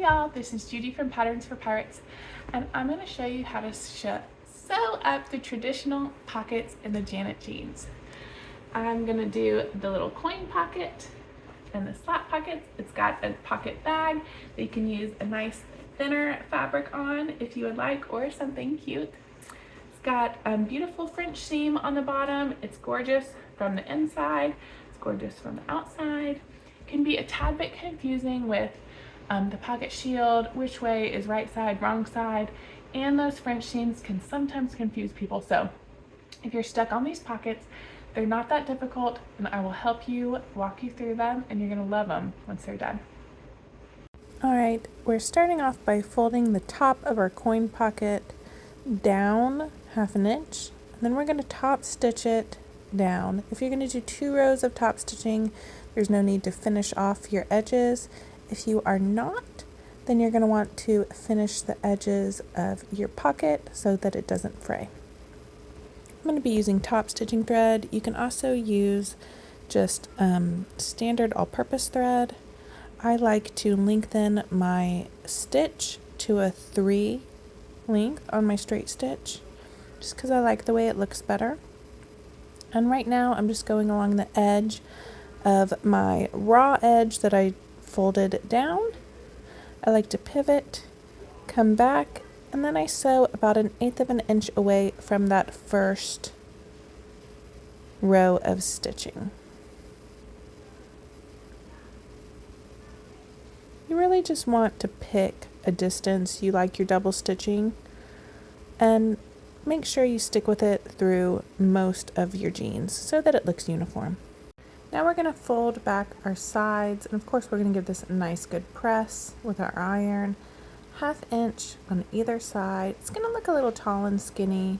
y'all, this is Judy from Patterns for Pirates, and I'm going to show you how to sew up the traditional pockets in the Janet jeans. I'm going to do the little coin pocket and the slat pockets. It's got a pocket bag that you can use a nice thinner fabric on if you would like, or something cute. It's got a beautiful French seam on the bottom. It's gorgeous from the inside. It's gorgeous from the outside. It can be a tad bit confusing with the pocket shield, which way is right side, wrong side, and those French seams can sometimes confuse people. So if you're stuck on these pockets, they're not that difficult, and I will help you walk you through them, and you're gonna love them once they're done. All right, we're starting off by folding the top of our coin pocket down 1/2 inch, and then we're going to top stitch it down. If you're going to do 2 rows of top stitching, there's no need to finish off your edges. If you are not, then you're going to want to finish the edges of your pocket so that it doesn't fray. I'm going to be using top stitching thread. You can also use just standard all-purpose thread. I like to lengthen my stitch to a 3 length on my straight stitch, just because I like the way it looks better. And right now I'm just going along the edge of my raw edge that I folded down. I like to pivot, come back, and then I sew about 1/8 of an inch away from that first row of stitching. You really just want to pick a distance you like your double stitching and make sure you stick with it through most of your jeans so that it looks uniform. Now we're going to fold back our sides, and of course we're going to give this a nice good press with our iron, 1/2 inch on either side. It's going to look a little tall and skinny,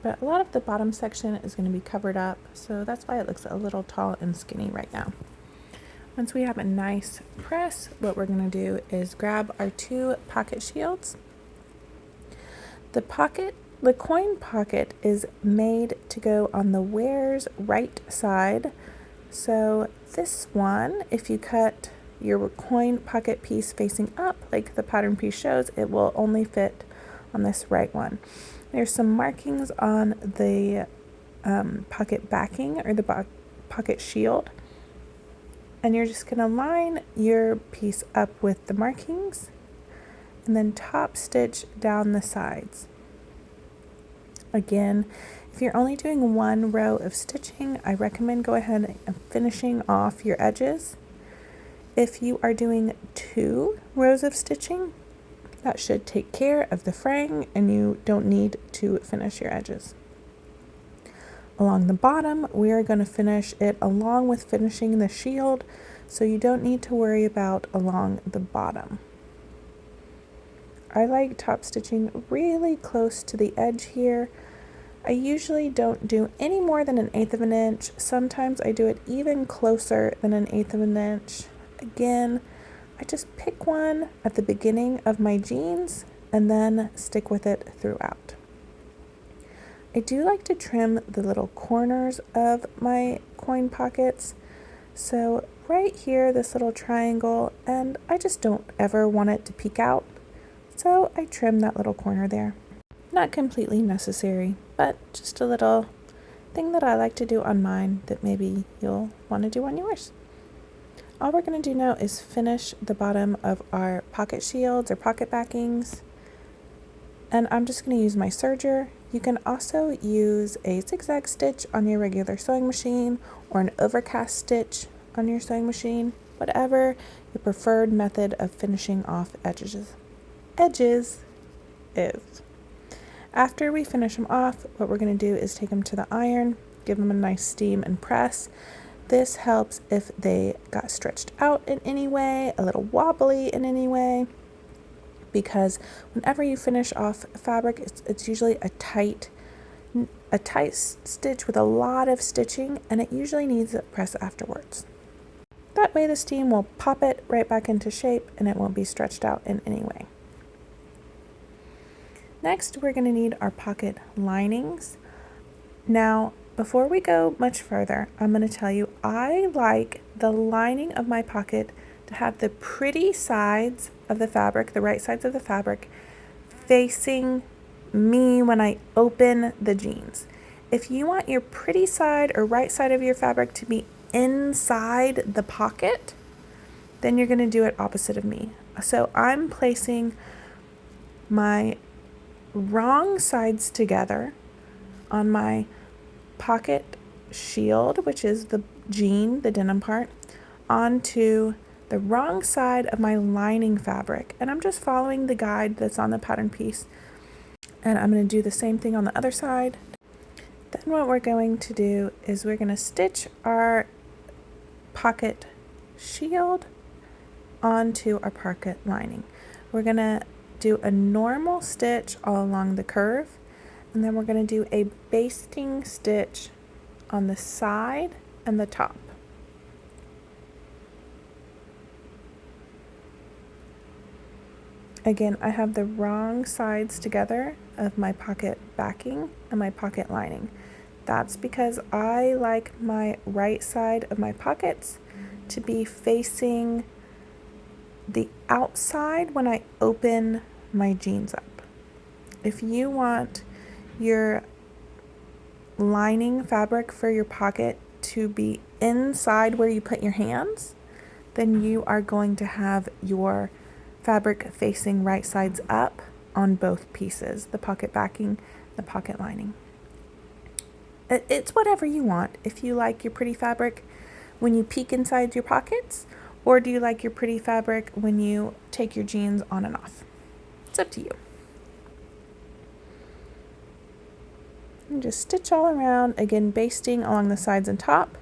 but a lot of the bottom section is going to be covered up, so that's why it looks a little tall and skinny right now. Once we have a nice press, what we're going to do is grab our 2 pocket shields. The coin pocket is made to go on the wearer's right side. So this one, if you cut your coin pocket piece facing up like the pattern piece shows, it will only fit on this right one. There's some markings on the pocket backing or the pocket shield, and you're just going to line your piece up with the markings and then top stitch down the sides. Again, if you're only doing 1 row of stitching, I recommend go ahead and finishing off your edges. If you are doing 2 rows of stitching, that should take care of the fraying and you don't need to finish your edges. Along the bottom, we are going to finish it along with finishing the shield, so you don't need to worry about along the bottom. I like top stitching really close to the edge here. I usually don't do any more than 1/8 of an inch. Sometimes I do it even closer than 1/8 of an inch. Again, I just pick one at the beginning of my jeans and then stick with it throughout. I do like to trim the little corners of my coin pockets. So right here, this little triangle, and I just don't ever want it to peek out. So I trim that little corner there. Not completely necessary, but just a little thing that I like to do on mine that maybe you'll want to do on yours. All we're going to do now is finish the bottom of our pocket shields or pocket backings. And I'm just going to use my serger. You can also use a zigzag stitch on your regular sewing machine or an overcast stitch on your sewing machine, whatever your preferred method of finishing off edges is. After we finish them off, what we're going to do is take them to the iron, give them a nice steam and press. This helps if they got stretched out in any way, a little wobbly in any way, because whenever you finish off fabric, it's usually a tight stitch with a lot of stitching, and it usually needs a press afterwards. That way the steam will pop it right back into shape and it won't be stretched out in any way. Next, we're going to need our pocket linings. Now, before we go much further, I'm going to tell you I like the lining of my pocket to have the pretty sides of the fabric, the right sides of the fabric, facing me when I open the jeans. If you want your pretty side or right side of your fabric to be inside the pocket, then you're going to do it opposite of me. So I'm placing my wrong sides together on my pocket shield, which is the jean, the denim part, onto the wrong side of my lining fabric. And I'm just following the guide that's on the pattern piece. And I'm going to do the same thing on the other side. Then what we're going to do is we're going to stitch our pocket shield onto our pocket lining. We're going to do a normal stitch all along the curve, and then we're going to do a basting stitch on the side and the top. Again, I have the wrong sides together of my pocket backing and my pocket lining. That's because I like my right side of my pockets to be facing the outside when I open my jeans up. If you want your lining fabric for your pocket to be inside where you put your hands, then you are going to have your fabric facing right sides up on both pieces, the pocket backing, the pocket lining. It's whatever you want. If you like your pretty fabric when you peek inside your pockets, or do you like your pretty fabric when you take your jeans on and off? It's up to you. And just stitch all around, again basting along the sides and top,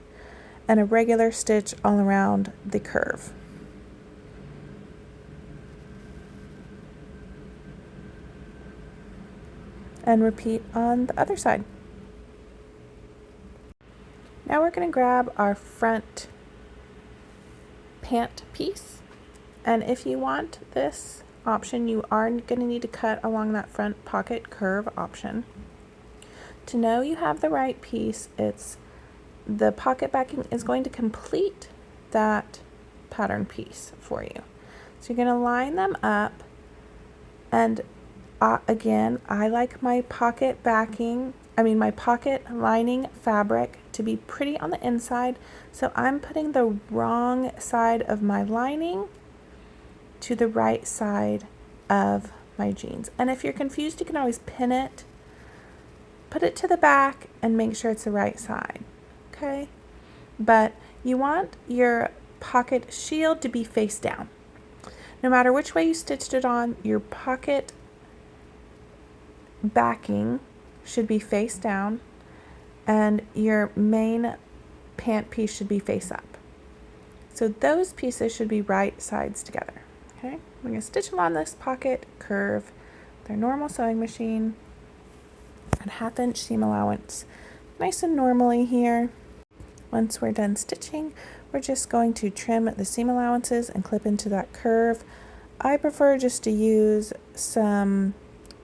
and a regular stitch all around the curve. And repeat on the other side. Now we're going to grab our front pant piece, and if you want this option, you are going to need to cut along that front pocket curve option. To know you have the right piece, it's the pocket backing is going to complete that pattern piece for you. So you're going to line them up, and again, I like my pocket lining fabric to be pretty on the inside, so I'm putting the wrong side of my lining to the right side of my jeans. And if you're confused, you can always pin it, put it to the back, and make sure it's the right side, okay? But you want your pocket shield to be face down. No matter which way you stitched it on, your pocket backing should be face down, and your main pant piece should be face up. So those pieces should be right sides together. Okay, I'm going to stitch them on this pocket curve, their normal sewing machine, and 1/2 inch seam allowance, nice and normally here. Once we're done stitching, we're just going to trim the seam allowances and clip into that curve. I prefer just to use some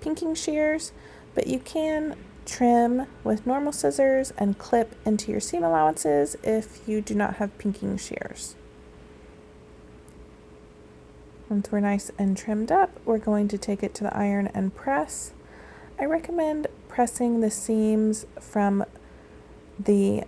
pinking shears, but you can trim with normal scissors and clip into your seam allowances if you do not have pinking shears. Once we're nice and trimmed up, we're going to take it to the iron and press. I recommend pressing the seams from the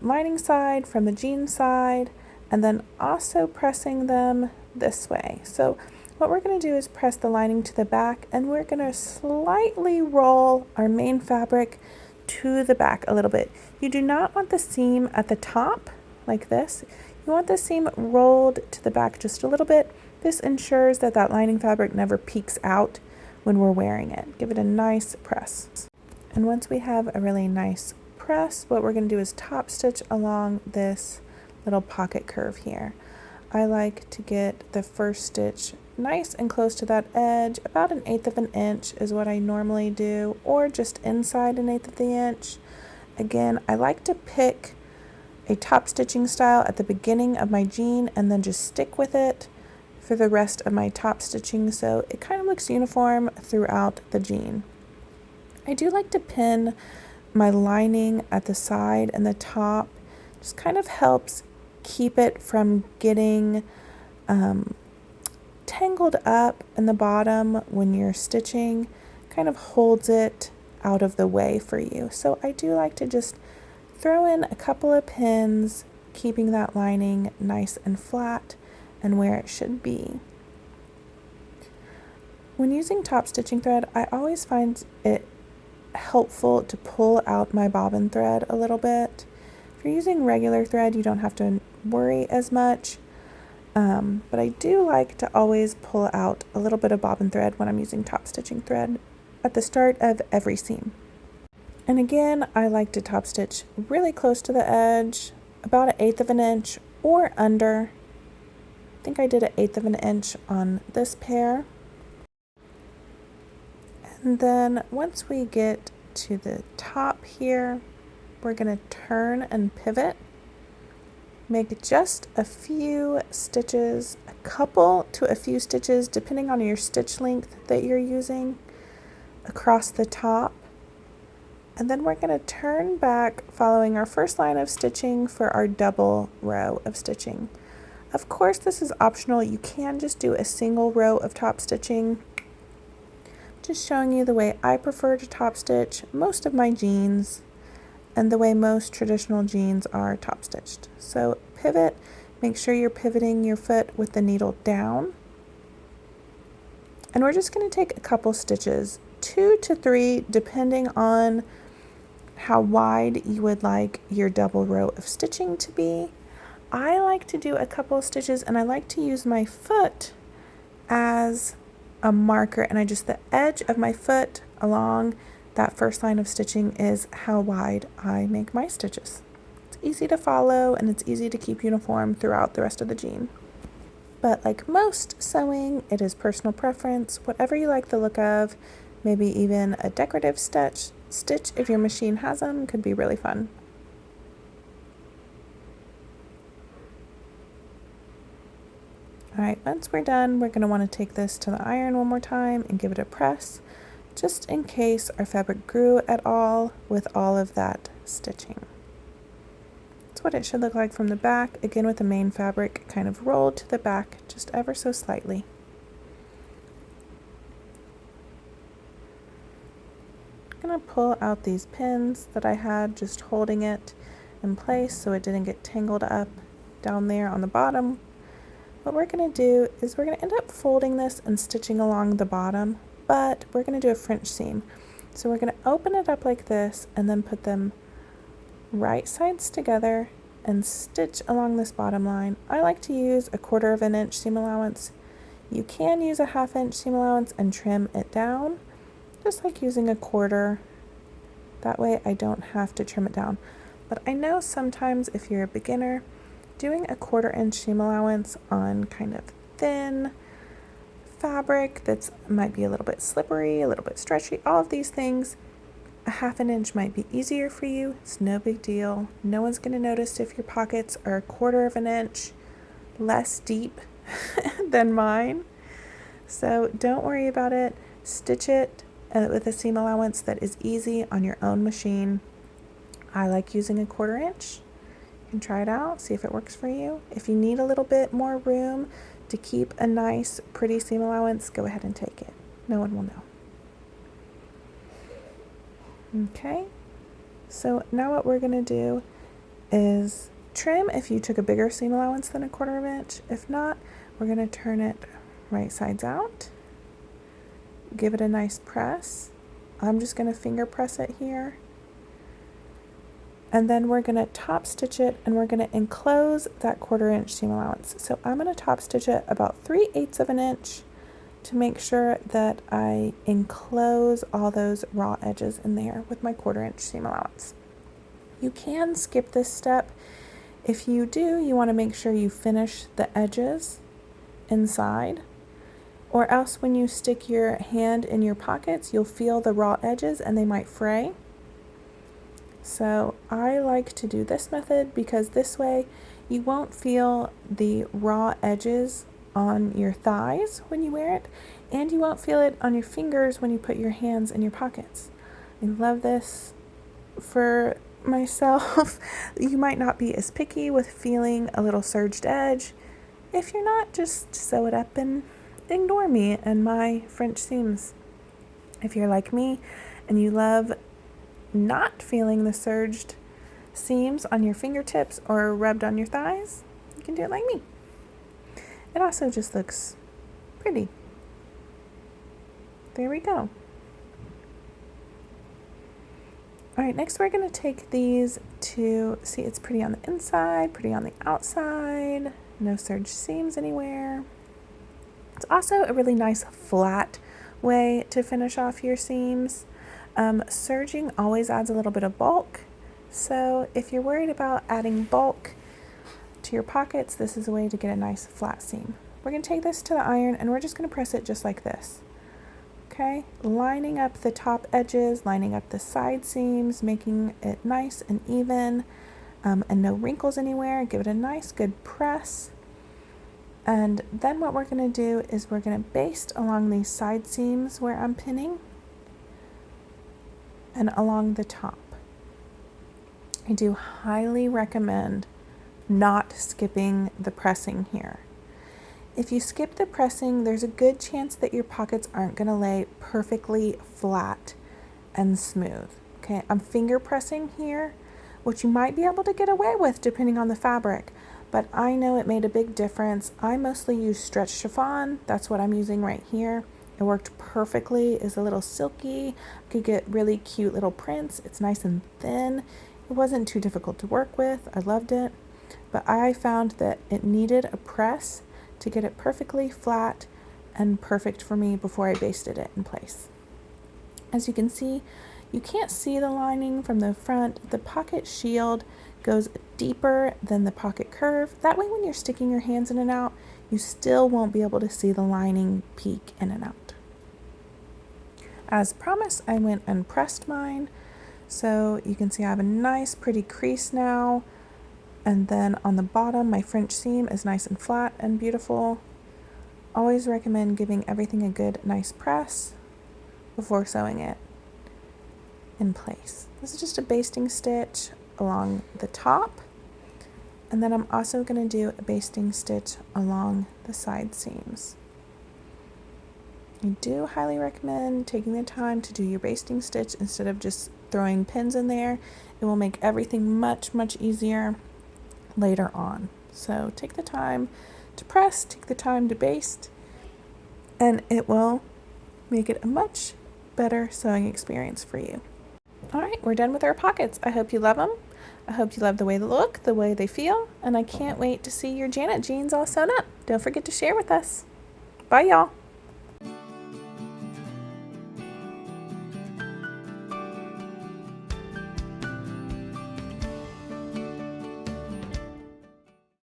lining side, from the jean side, and then also pressing them this way. So what we're going to do is press the lining to the back, and we're going to slightly roll our main fabric to the back a little bit. You do not want the seam at the top like this. You want the seam rolled to the back just a little bit. This ensures that that lining fabric never peeks out when we're wearing it. Give it a nice press. And once we have a really nice press, what we're going to do is top stitch along this little pocket curve here. I like to get the first stitch nice and close to that edge. About 1/8 of an inch is what I normally do, or just inside 1/8 of the inch. Again, I like to pick a top stitching style at the beginning of my jean and then just stick with it for the rest of my top stitching, so it kind of looks uniform throughout the jean. I do like to pin my lining at the side and the top. Just kind of helps keep it from getting tangled up in the bottom when you're stitching kind of holds it out of the way for you. So I do like to just throw in a couple of pins, keeping that lining nice and flat and where it should be. When using top stitching thread, I always find it helpful to pull out my bobbin thread a little bit. If you're using regular thread, you don't have to worry as much, but I do like to always pull out a little bit of bobbin thread when I'm using top stitching thread at the start of every seam. And again, I like to top stitch really close to the edge, about 1/8 of an inch or under. I think I did 1/8 of an inch on this pair. And then once we get to the top here, we're going to turn and pivot. Make just a few stitches, a couple to a few stitches, depending on your stitch length that you're using, across the top. And then we're going to turn back following our first line of stitching for our double row of stitching. Of course, this is optional. You can just do a single row of top stitching. Just showing you the way I prefer to top stitch most of my jeans and the way most traditional jeans are top stitched. So pivot, make sure you're pivoting your foot with the needle down. And we're just going to take a couple stitches, 2 to 3, depending on how wide you would like your double row of stitching to be. I like to do a couple stitches, and I like to use my foot as a marker, and the edge of my foot along that first line of stitching is how wide I make my stitches. It's easy to follow and it's easy to keep uniform throughout the rest of the jean. But like most sewing, it is personal preference. Whatever you like the look of, maybe even a decorative stitch if your machine has them, could be really fun. Alright, once we're done, we're going to want to take this to the iron one more time and give it a press, just in case our fabric grew at all with all of that stitching. That's what it should look like from the back, again with the main fabric kind of rolled to the back just ever so slightly. I'm going to pull out these pins that I had just holding it in place so it didn't get tangled up down there on the bottom. What we're going to do is we're going to end up folding this and stitching along the bottom, but we're going to do a French seam. So we're going to open it up like this and then put them right sides together and stitch along this bottom line. I like to use a 1/4 of an inch seam allowance. You can use a 1/2 inch seam allowance and trim it down, just like using a 1/4. That way I don't have to trim it down. But I know sometimes if you're a beginner, doing a 1/4 inch seam allowance on kind of thin fabric that's might be a little bit slippery, a little bit stretchy, all of these things, a 1/2 inch might be easier for you. It's no big deal. No one's going to notice if your pockets are a 1/4 of an inch less deep than mine. So don't worry about it. Stitch it with a seam allowance that is easy on your own machine. I like using a 1/4 inch. You can try it out, see if it works for you. If you need a little bit more room to keep a nice, pretty seam allowance, go ahead and take it. No one will know. Okay, so now what we're going to do is trim if you took a bigger seam allowance than a 1/4 inch. If not, we're going to turn it right sides out. Give it a nice press. I'm just going to finger press it here. And then we're going to top stitch it and we're going to enclose that 1/4 inch seam allowance. So I'm going to top stitch it about 3/8 of an inch to make sure that I enclose all those raw edges in there with my 1/4 inch seam allowance. You can skip this step. If you do, you want to make sure you finish the edges inside, or else when you stick your hand in your pockets, you'll feel the raw edges and they might fray. So I like to do this method because this way you won't feel the raw edges on your thighs when you wear it, and you won't feel it on your fingers when you put your hands in your pockets. I love this for myself. You might not be as picky with feeling a little surged edge. If you're not, just sew it up and ignore me and my French seams. If you're like me and you love not feeling the surged seams on your fingertips or rubbed on your thighs, you can do it like me. It also just looks pretty. There we go. All right, next we're going to take these to see it's pretty on the inside, pretty on the outside, no serged seams anywhere. It's also a really nice flat way to finish off your seams. Serging always adds a little bit of bulk, so if you're worried about adding bulk to your pockets, this is a way to get a nice flat seam. We're going to take this to the iron and we're just going to press it just like this. Okay, lining up the top edges, lining up the side seams, making it nice and even, and no wrinkles anywhere. Give it a nice good press. And then what we're going to do is we're going to baste along these side seams where I'm pinning and along the top. I do highly recommend not skipping the pressing here. If you skip the pressing, there's a good chance that your pockets aren't going to lay perfectly flat and smooth. Okay, I'm finger pressing here, which you might be able to get away with depending on the fabric, but I know it made a big difference. I mostly use stretch chiffon. That's what I'm using right here. It worked perfectly. It's a little silky. I could get really cute little prints. It's nice and thin. It wasn't too difficult to work with. I loved it, but I found that it needed a press to get it perfectly flat and perfect for me before I basted it in place. As you can see, you can't see the lining from the front. The pocket shield goes deeper than the pocket curve. That way when you're sticking your hands in and out, you still won't be able to see the lining peek in and out. As promised, I went and pressed mine. So you can see I have a nice pretty crease now. And then on the bottom, my French seam is nice and flat and beautiful. Always recommend giving everything a good, nice press before sewing it in place. This is just a basting stitch along the top. And then I'm also going to do a basting stitch along the side seams. I do highly recommend taking the time to do your basting stitch instead of just throwing pins in there. It will make everything much, much easier later on. So take the time to press, take the time to baste, and it will make it a much better sewing experience for you. All right, we're done with our pockets. I hope you love them. I hope you love the way they look, the way they feel, and I can't wait to see your Janet jeans all sewn up. Don't forget to share with us. Bye, y'all.